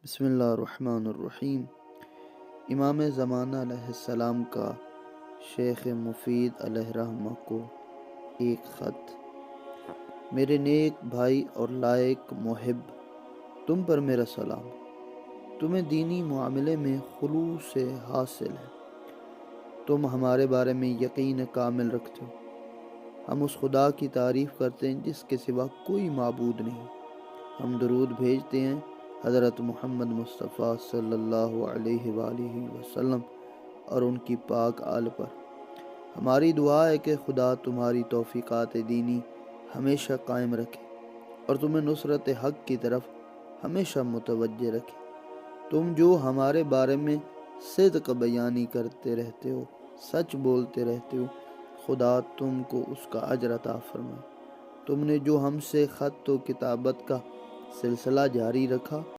بسم اللہ الرحمن الرحیم۔ امام زمانہ علیہ السلام کا شیخ مفید علیہ رحمہ کو ایک خط۔ میرے نیک بھائی اور لائق محب، تم پر میرا سلام۔ تمہیں دینی معاملے میں خلوص سے حاصل ہے۔ تم ہمارے بارے میں یقین کامل رکھتے ہو۔ ہم اس خدا کی تعریف کرتے ہیں جس کے سوا کوئی معبود نہیں۔ ہم درود بھیجتے ہیں حضرت محمد مصطفیٰ صلی اللہ علیہ وآلہ وسلم اور ان کی پاک آل پر۔ ہماری دعا ہے کہ خدا تمہاری توفیقات دینی ہمیشہ قائم رکھے اور تمہیں نصرت حق کی طرف ہمیشہ متوجہ رکھے۔ تم جو ہمارے بارے میں صدق بیانی کرتے رہتے ہو، سچ بولتے رہتے ہو، خدا تم کو اس کا اجر عطا فرمائے۔ تم نے جو ہم سے خط و کتابت کا سلسلہ جاری رکھا